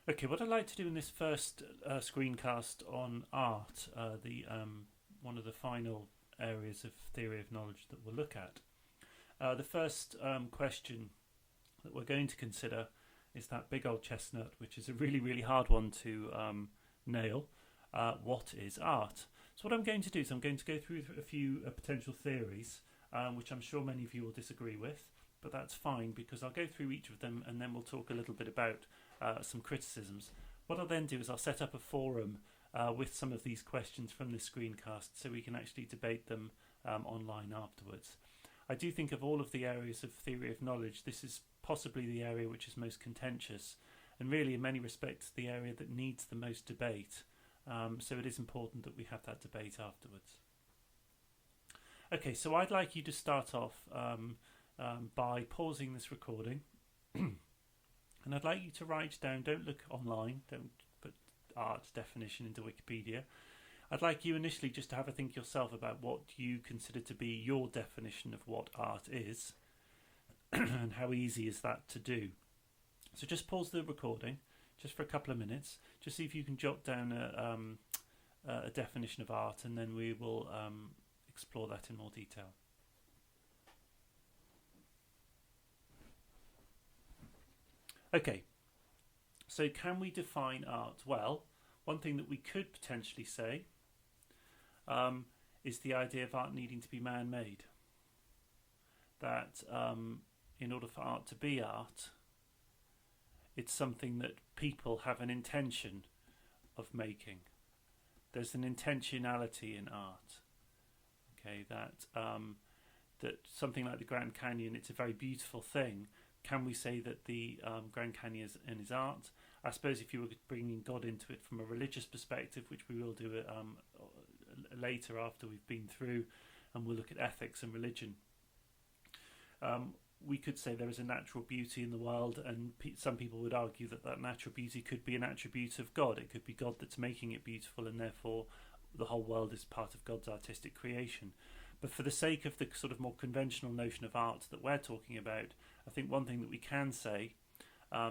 Okay, what I'd like to do in this first screencast on art, the one of the final areas of theory of knowledge that we'll look at. The first question that we're going to consider is that big old chestnut, which is a really, really hard one to nail. What is art? So what I'm going to do is I'm going to go through a few potential theories, which I'm sure many of you will disagree with, but that's fine because I'll go through each of them and then we'll talk a little bit about some criticisms. What I'll then do is I'll set up a forum with some of these questions from this screencast so we can actually debate them online afterwards. I do think of all of the areas of theory of knowledge, this is possibly the area which is most contentious and really in many respects the area that needs the most debate. So it is important that we have that debate afterwards. Okay, so I'd like you to start off by pausing this recording and I'd like you to write down, don't look online, don't put art definition into Wikipedia. I'd like you initially just to have a think yourself about what you consider to be your definition of what art is and how easy is that to do. So just pause the recording just for a couple of minutes, just see if you can jot down a definition of art and then we will explore that in more detail. Okay, so can we define art? Well, one thing that we could potentially say is the idea of art needing to be man-made. That in order for art to be art, it's something that people have an intention of making. There's an intentionality in art. Okay, that something like the Grand Canyon, it's a very beautiful thing. Can we say that the Grand Canyon is art? I suppose if you were bringing God into it from a religious perspective, which we will do later after we've been through, and we'll look at ethics and religion, we could say there is a natural beauty in the world, and some people would argue that that natural beauty could be an attribute of God. It could be God that's making it beautiful, and therefore the whole world is part of God's artistic creation. But for the sake of the sort of more conventional notion of art that we're talking about, I think one thing that we can say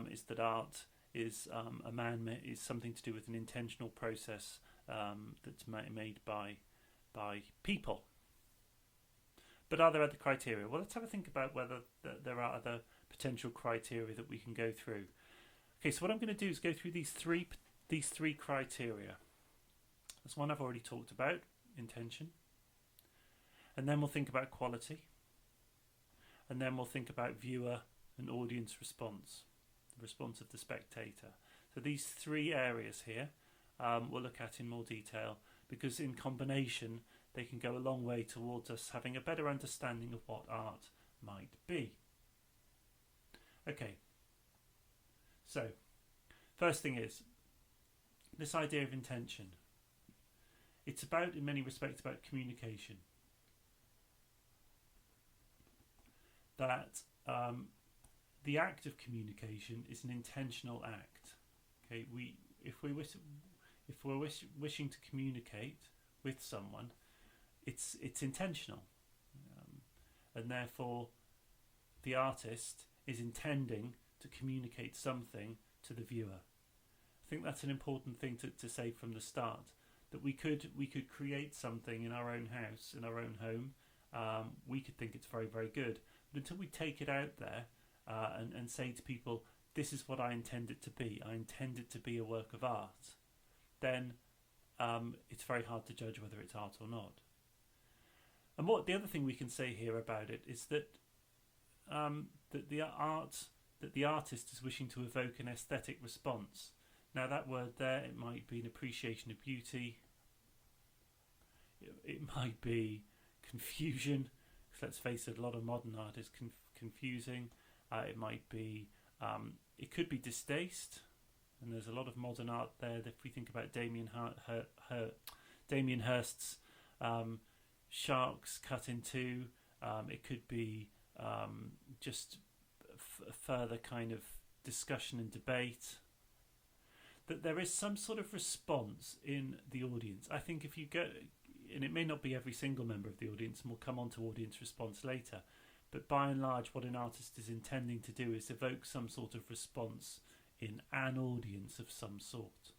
is that art is is something to do with an intentional process that's made by people. But are there other criteria? Well, let's have a think about whether there are other potential criteria that we can go through. Okay, so what I'm going to do is go through these three criteria. There's one I've already talked about, intention. And then we'll think about quality. And then we'll think about viewer and audience response, the response of the spectator. So these three areas here we'll look at in more detail because in combination they can go a long way towards us having a better understanding of what art might be. Okay, so first thing is this idea of intention. It's about, in many respects, about communication. That the act of communication is an intentional act. Okay, if we're wishing to communicate with someone, it's intentional, and therefore the artist is intending to communicate something to the viewer. I think that's an important thing to say from the start. That we could create something in our own house, in our own home. We could think it's very, very good. But until we take it out there and say to people, this is what I intend it to be, I intend it to be a work of art, then it's very hard to judge whether it's art or not. And what the other thing we can say here about it is that that the artist is wishing to evoke an aesthetic response. Now that word there, it might be an appreciation of beauty, it might be confusion, because let's face it, a lot of modern art is confusing. It might be, it could be distaste, and there's a lot of modern art there. That if we think about Damien Hirst's Sharks Cut in Two, it could be just further kind of discussion and debate. That there is some sort of response in the audience. I think if you go, and it may not be every single member of the audience, and we'll come on to audience response later, but by and large what an artist is intending to do is evoke some sort of response in an audience of some sort.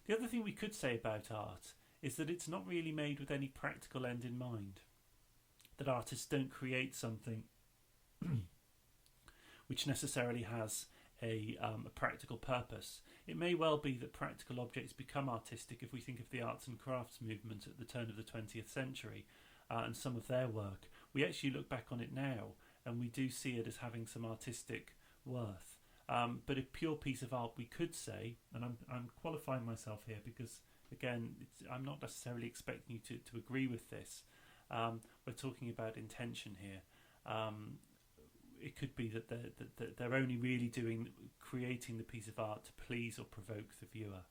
The other thing we could say about art is that it's not really made with any practical end in mind. That artists don't create something which necessarily has a practical purpose. It may well be that practical objects become artistic if we think of the arts and crafts movement at the turn of the 20th century and some of their work. We actually look back on it now and we do see it as having some artistic worth. But a pure piece of art, we could say, and I'm qualifying myself here because, again, I'm not necessarily expecting you to agree with this. We're talking about intention here. It could be that they're only really creating the piece of art to please or provoke the viewer.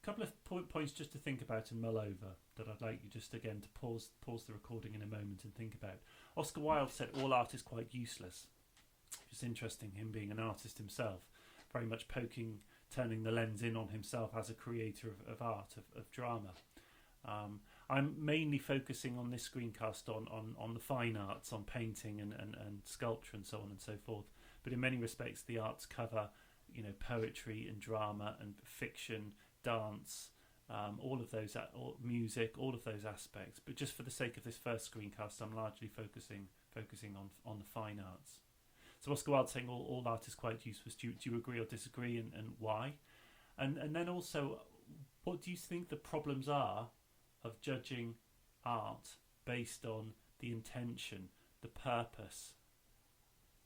A couple of points just to think about and mull over that I'd like you just again to pause the recording in a moment and think about. Oscar Wilde said all art is quite useless. It's interesting, him being an artist himself, very much turning the lens in on himself as a creator of art, of drama. I'm mainly focusing on this screencast on the fine arts, on painting and sculpture and so on and so forth. But in many respects, the arts cover, poetry and drama and fiction, dance, all of those, music, all of those aspects. But just for the sake of this first screencast, I'm largely focusing on the fine arts. So Oscar Wilde saying all art is quite useless. Do you agree or disagree, and why? And then also, what do you think the problems are of judging art based on the intention, the purpose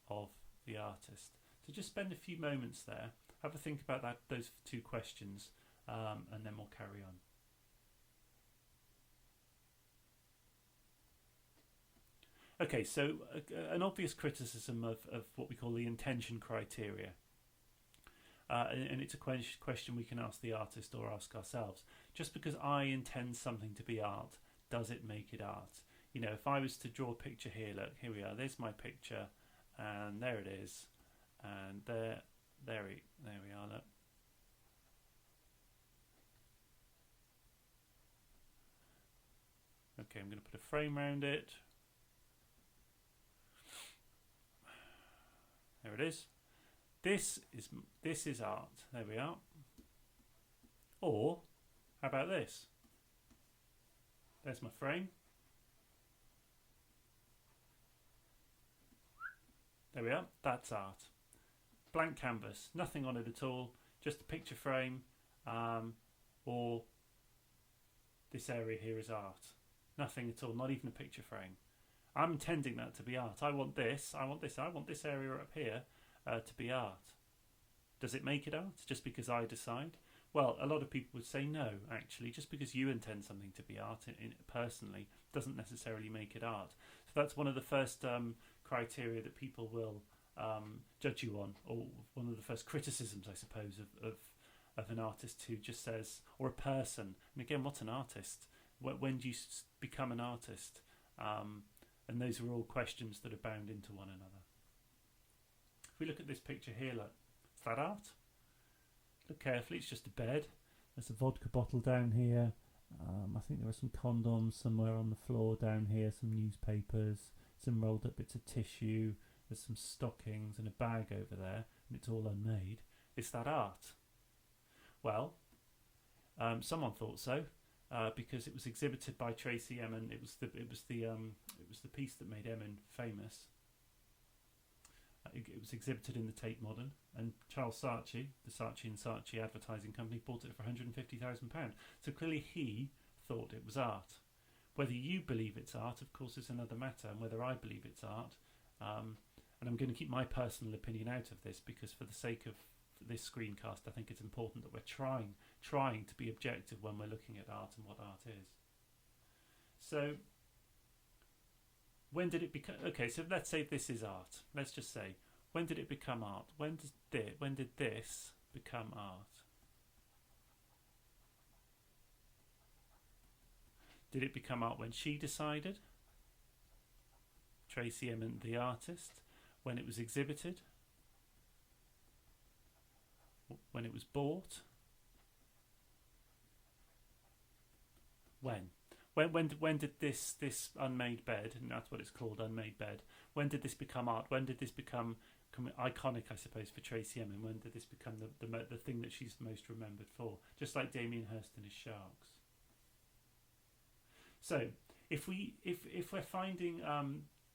of the artist? So just spend a few moments there, have a think about those two questions, and then we'll carry on. Okay, so an obvious criticism of what we call the intention criteria. And it's a question we can ask the artist or ask ourselves. Just because I intend something to be art, does it make it art? If I was to draw a picture here, look, here we are, there's my picture, and there it is, and there we are, look. Okay, I'm going to put a frame around it. There it is. This is art. There we are. Or how about this? There's my frame. There we are. That's art. Blank canvas. Nothing on it at all. Just a picture frame. Or this area here is art. Nothing at all. Not even a picture frame. I'm intending that to be art. I want this. I want this area up here to be art. Does it make it art just because I decide? Well, a lot of people would say no, actually. Just because you intend something to be art personally doesn't necessarily make it art. So that's one of the first criteria that people will judge you on, or one of the first criticisms, I suppose, of an artist who just says, or a person. And again, what's an artist? When do you become an artist? And those are all questions that are bound into one another. If we look at this picture here, look, is that art? Look carefully, it's just a bed. There's a vodka bottle down here. I think there are some condoms somewhere on the floor down here, some newspapers, some rolled up bits of tissue. There's some stockings and a bag over there, and it's all unmade. Is that art? Well, someone thought so. Because it was exhibited by Tracey Emin. It was the piece that made Emin famous. It was exhibited in the Tate Modern, and Charles Saatchi, the Saatchi and Saatchi advertising company, bought it for £150,000. So clearly he thought it was art. Whether you believe it's art, of course, is another matter, and whether I believe it's art. And I'm going to keep my personal opinion out of this because, for the sake of this screencast, I think it's important that we're trying to be objective when we're looking at art and what art is. So when did it become, okay, so let's say this is art. Let's just say, when did it become art? When did this become art? Did it become art when she decided? Tracey Emin, the artist, when it was exhibited? When it was bought? When? when did this unmade bed, and that's what it's called, unmade bed, when did this become art? When did this become iconic, I suppose, for Tracey Emin? When did this become the thing that she's most remembered for? Just like Damien Hirst and his sharks. So if we're finding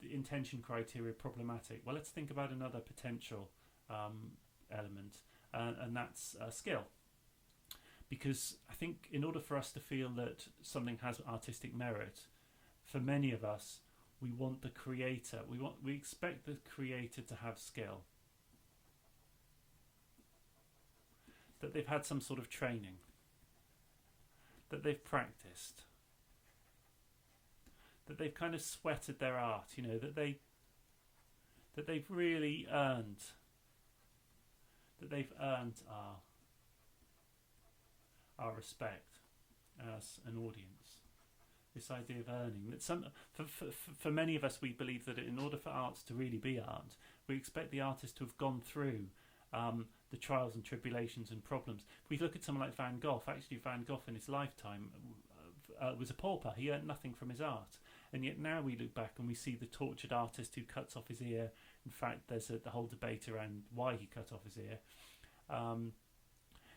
the intention criteria problematic, well, let's think about another potential element, and that's skill. Because I think in order for us to feel that something has artistic merit, for many of us, we want the creator. We expect the creator to have skill, that they've had some sort of training, that they've practiced, that they've kind of sweated their art. You know, that they've really earned. That they've earned our respect as an audience. This idea of earning, that for many of us, we believe that in order for art to really be art, we expect the artist to have gone through the trials and tribulations and problems. If we look at someone like Van Gogh, actually Van Gogh in his lifetime was a pauper. He earned nothing from his art, and yet now we look back and we see the tortured artist who cuts off his ear. In fact, there's the whole debate around why he cut off his ear.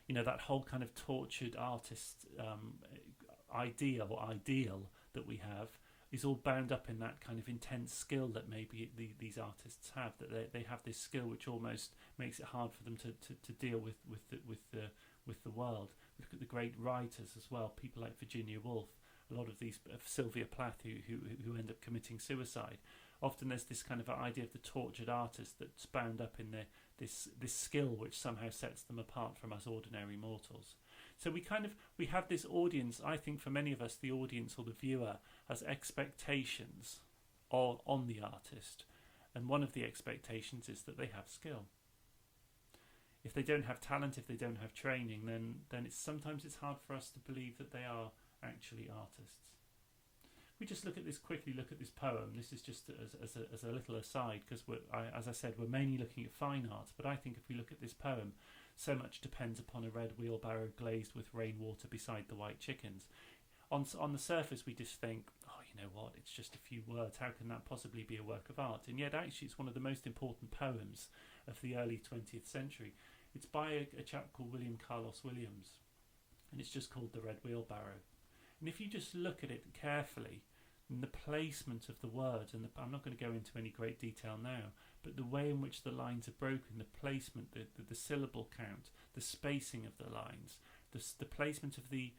You know, that whole kind of tortured artist ideal that we have is all bound up in that kind of intense skill that maybe these artists have, that they have this skill which almost makes it hard for them to deal with the world. Look at the great writers as well, people like Virginia Woolf, a lot of these, Sylvia Plath, who end up committing suicide. Often there's this kind of idea of the tortured artist that's bound up in this skill which somehow sets them apart from us ordinary mortals. So we have this audience. I think for many of us, the audience or the viewer has expectations on the artist, and one of the expectations is that they have skill. If they don't have talent, if they don't have training, then sometimes it's hard for us to believe that they are actually artists. We just look at this poem. This is just as a little aside, because as I said, we're mainly looking at fine art. But I think if we look at this poem, so much depends upon a red wheelbarrow glazed with rainwater beside the white chickens. On the surface, we just think, oh, you know what? It's just a few words. How can that possibly be a work of art? And yet, actually, it's one of the most important poems of the early 20th century. It's by a chap called William Carlos Williams, and it's just called The Red Wheelbarrow. And if you just look at it carefully, and the placement of the words, and I'm not going to go into any great detail now, but the way in which the lines are broken, the placement, the syllable count, the spacing of the lines, the placement of the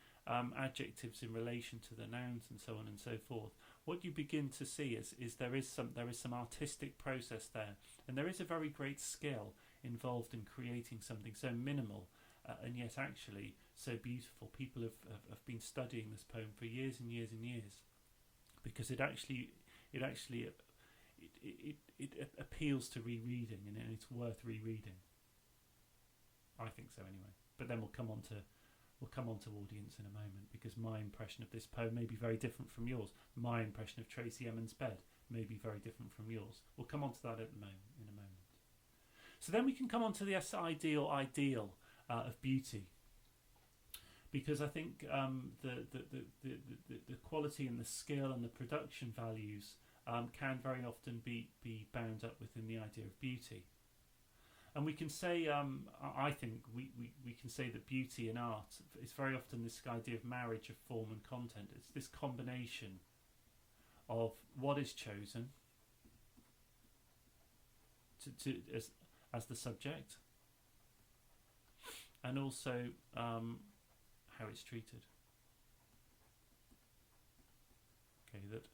adjectives in relation to the nouns, and so on and so forth. What you begin to see is there is some artistic process there, and there is a very great skill involved in creating something so minimal and yet actually so beautiful. People have been studying this poem for years and years and years, because it appeals to rereading, and it's worth rereading. I think so anyway. But then we'll come on to audience in a moment, because my impression of this poem may be very different from yours. My impression of Tracey Emin's bed may be very different from yours. We'll come on to that in a moment. So then we can come on to this ideal of beauty, because I think the quality and the skill and the production values can very often be bound up within the idea of beauty. And we can say, I think we can say that beauty in art is very often this idea of marriage of form and content. It's this combination of what is chosen as the subject, and also how it's treated. Okay, that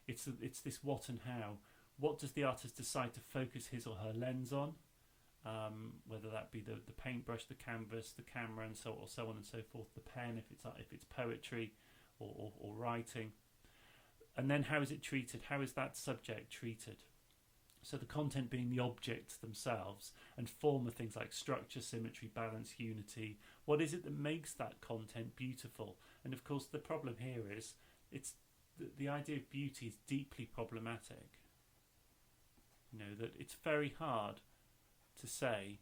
it's this what and how. What does the artist decide to focus his or her lens on? Whether that be the paintbrush, the canvas, the camera, and so on and so forth. The pen, if it's poetry or writing, and then how is it treated? How is that subject treated? So the content being the objects themselves, and form of things like structure, symmetry, balance, unity. What is it that makes that content beautiful? And of course, the problem here is it's the idea of beauty is deeply problematic. You know, that it's very hard to say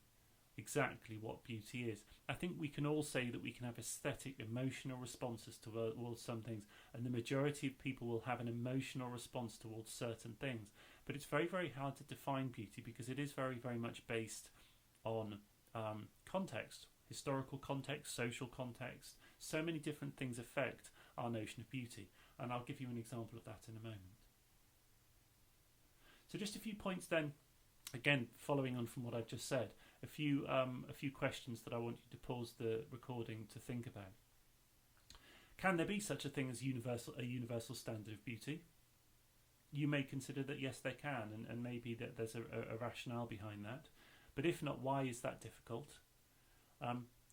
exactly what beauty is. I think we can all say that we can have aesthetic, emotional responses towards some things, and the majority of people will have an emotional response towards certain things. But it's very, very hard to define beauty because it is very, very much based on context, historical context, social context. So many different things affect our notion of beauty, and I'll give you an example of that in a moment. So just a few points then, again, following on from what I've just said, a few questions that I want you to pause the recording to think about. Can there be such a thing as a universal standard of beauty? You may consider that yes, there can, and maybe that there's a rationale behind that. But if not, why is that difficult?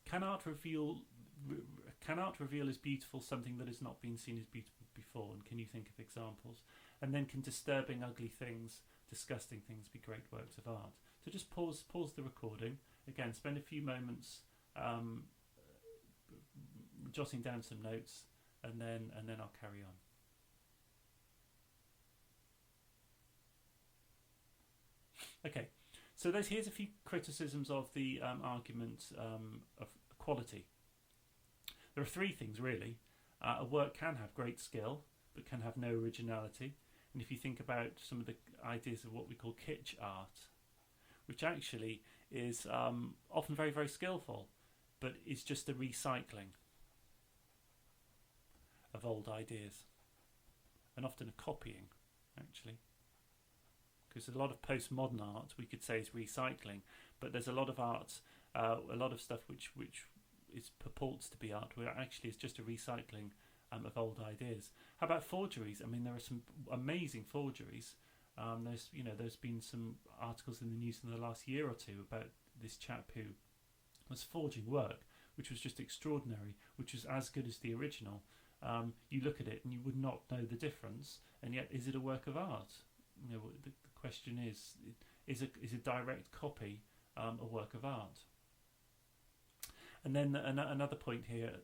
Can art reveal as beautiful something that has not been seen as beautiful before? And can you think of examples? And then, can disturbing, ugly things, disgusting things be great works of art? So just pause the recording. Again, spend a few moments jotting down some notes, and then I'll carry on. Okay, so here's a few criticisms of the argument of quality. There are three things really. A work can have great skill, but can have no originality. And if you think about some of the ideas of what we call kitsch art, which actually is often very, very skillful, but is just a recycling of old ideas, and often a copying, actually. Because a lot of postmodern art, we could say, is recycling, but there's a lot of art, a lot of stuff which is purports to be art, where actually is just a recycling of old ideas. How about forgeries? I mean, there are some amazing forgeries. There's been some articles in the news in the last year or two about this chap who was forging work, which was just extraordinary, which was as good as the original. You look at it and you would not know the difference, and yet is it a work of art? You know, the question is a direct copy a work of art? And then another point here,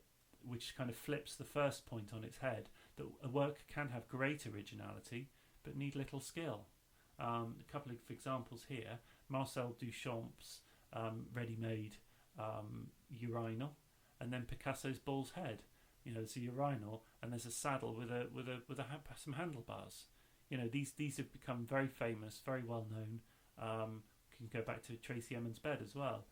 which kind of flips the first point on its head, that a work can have great originality but need little skill. A couple of examples here: Marcel Duchamp's ready-made urinal, and then Picasso's Bull's Head. You know, there's a urinal and there's a saddle with some handlebars. You know, these have become very famous, very well known. You can go back to Tracey Emin's Bed as well.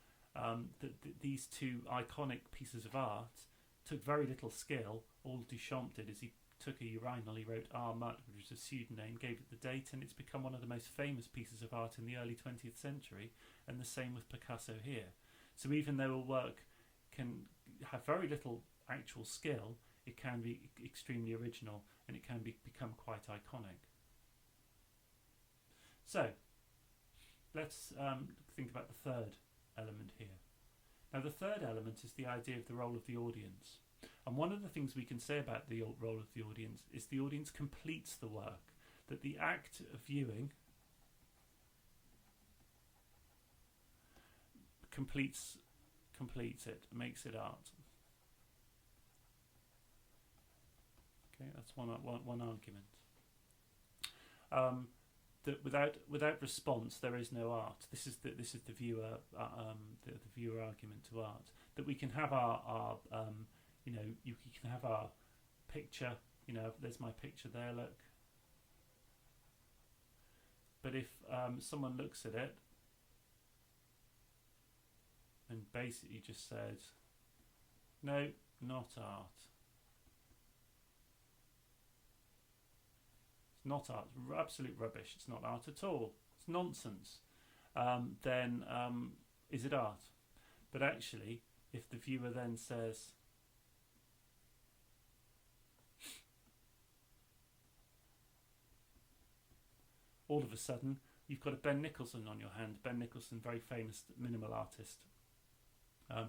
These two iconic pieces of art took very little skill. All Duchamp did is he took a urinal, he wrote Art, which was a pseudonym, gave it the date, and it's become one of the most famous pieces of art in the early 20th century, and the same with Picasso here. So even though a work can have very little actual skill, it can be extremely original, and it can become quite iconic. So let's think about the third element here. Now, the third element is the idea of the role of the audience. And one of the things we can say about the role of the audience is the audience completes the work, that the act of viewing completes it, makes it art. Okay, that's one argument. That without response there is no art. This is the viewer the viewer argument to art. That we can have our you can have our picture. You know, there's my picture there. Look. But if someone looks at it and basically just says, "No, not art. Not art, absolute rubbish, it's not art at all, it's nonsense," then is it art? But actually, if the viewer then says, all of a sudden you've got a Ben Nicholson on your hand. Ben Nicholson, very famous minimal artist,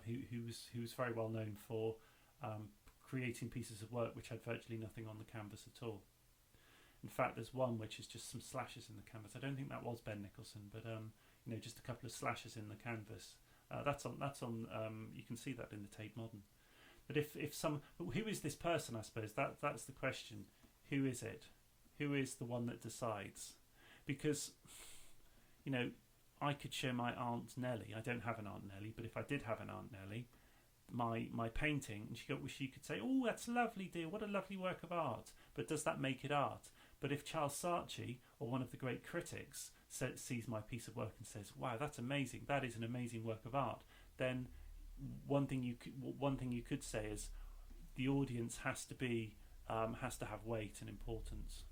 who was very well known for creating pieces of work which had virtually nothing on the canvas at all. In fact, there's one which is just some slashes in the canvas. I don't think that was Ben Nicholson, but just a couple of slashes in the canvas. That's on. You can see that in the Tate Modern. But who is this person? I suppose that's the question. Who is it? Who is the one that decides? Because, I could show my Aunt Nellie. I don't have an Aunt Nellie, but if I did have an Aunt Nellie, my painting, and she could say, "Oh, that's lovely, dear. What a lovely work of art." But does that make it art? But if Charles Saatchi, or one of the great critics, sees my piece of work and says, "Wow, that's amazing. That is an amazing work of art," then one thing you could say is the audience has to have weight and importance.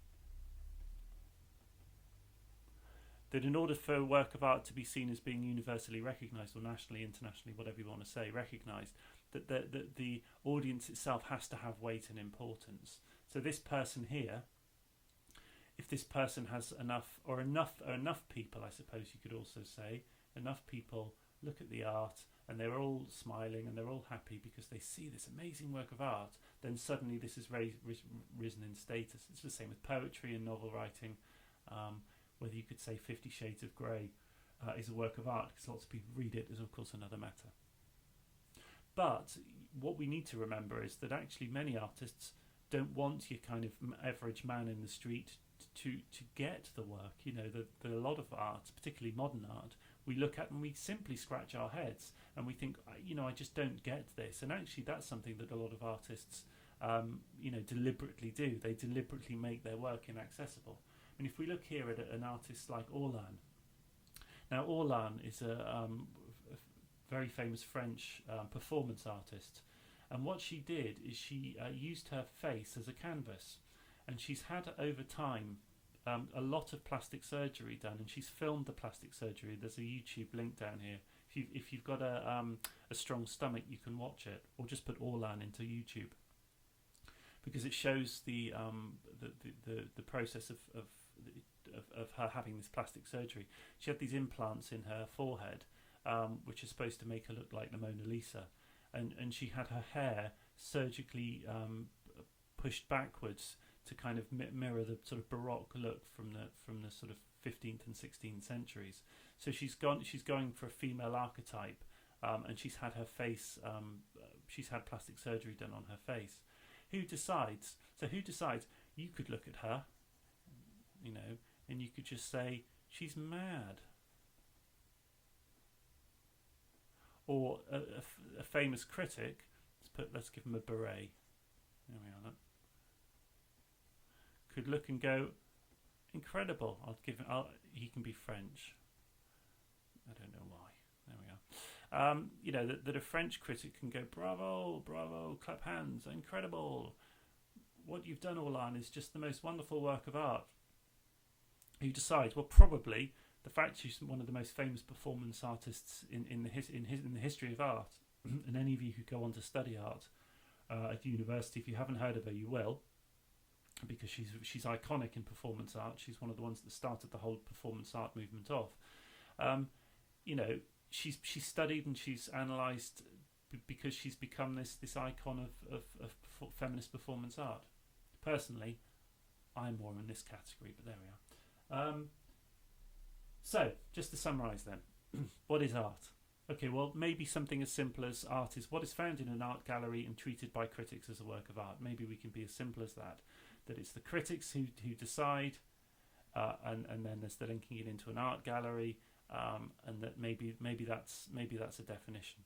That in order for a work of art to be seen as being universally recognised, or nationally, internationally, whatever you want to say, recognised, that the audience itself has to have weight and importance. So this person here, if this person has enough people, I suppose you could also say, enough people look at the art and they're all smiling and they're all happy because they see this amazing work of art, then suddenly this has risen in status. It's the same with poetry and novel writing. Whether you could say 50 Shades of Grey is a work of art because lots of people read it is of course another matter. But what we need to remember is that actually many artists don't want your kind of average man in the street to get the work. You know, a lot of art, particularly modern art, we look at and we simply scratch our heads and we think, I just don't get this. And actually that's something that a lot of artists deliberately do. They deliberately make their work inaccessible. I mean, if we look here at an artist like Orlan. Now Orlan is a very famous French performance artist, and what she did is she used her face as a canvas, and she's had over time a lot of plastic surgery done, and she's filmed the plastic surgery. There's a YouTube link down here. If you've got a strong stomach, you can watch it, or just put Orlan into YouTube, because it shows the process of her having this plastic surgery. She had these implants in her forehead, which are supposed to make her look like the Mona Lisa, and she had her hair surgically pushed backwards to kind of mirror the sort of Baroque look from the sort of 15th and 16th centuries. So she's going for a female archetype, and she's had her face, she's had plastic surgery done on her face. Who decides? You could look at her, and you could just say she's mad. Or a famous critic, let's give him a beret. There we are. Could look and go, incredible. He can be French. I don't know why. There we are. That a French critic can go, bravo, bravo, clap hands, incredible. What you've done, Orlan, is just the most wonderful work of art. Who decides? Well, probably the fact she's one of the most famous performance artists in the history of art. And any of you who go on to study art at university, if you haven't heard of her, you will, because she's iconic in performance art. She's one of the ones that started the whole performance art movement off. She's studied and she's analysed because she's become this icon of feminist performance art. Personally, I'm more in this category, but there we are. So, just to summarise then, what is art? Okay, well, maybe something as simple as art is what is found in an art gallery and treated by critics as a work of art. Maybe we can be as simple as that. That it's the critics who decide, and then there's the linking it into an art gallery, and that maybe that's a definition.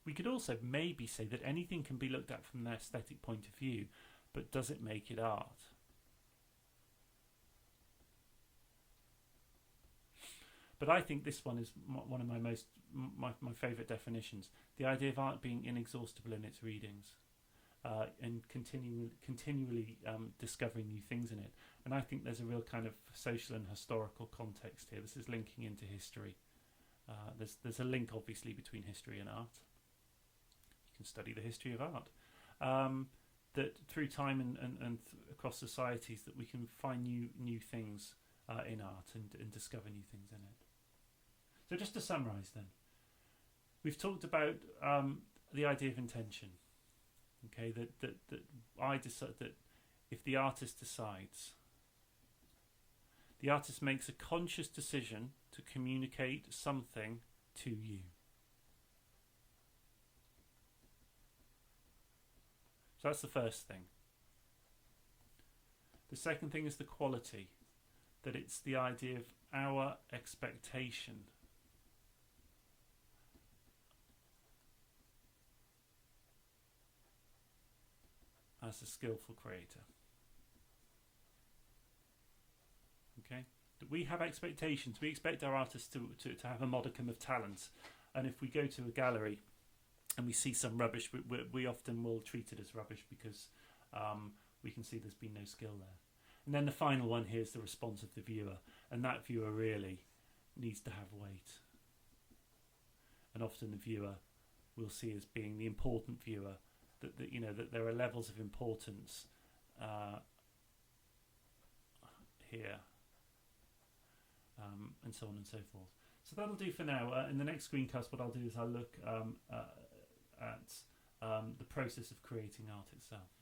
We could also maybe say that anything can be looked at from an aesthetic point of view, but does it make it art? But I think this one is one of my favourite definitions. The idea of art being inexhaustible in its readings, and continually discovering new things in it. And I think there's a real kind of social and historical context here. This is linking into history. There's a link obviously between history and art. You can study the history of art. That through time and across societies, that we can find new things in art and discover new things in it. So just to summarise then, we've talked about the idea of intention. Okay, that I decide that if the artist decides, the artist makes a conscious decision to communicate something to you. So that's the first thing. The second thing is the quality. that it's the idea of our expectation as a skillful creator. Okay? That we have expectations. We expect our artists to have a modicum of talent. And if we go to a gallery and we see some rubbish, we often will treat it as rubbish because we can see there's been no skill there. And then the final one here is the response of the viewer. And that viewer really needs to have weight. And often the viewer we'll see as being the important viewer, that you know, that there are levels of importance here, and so on and so forth. So that'll do for now. In the next screencast, what I'll do is I'll look at the process of creating art itself.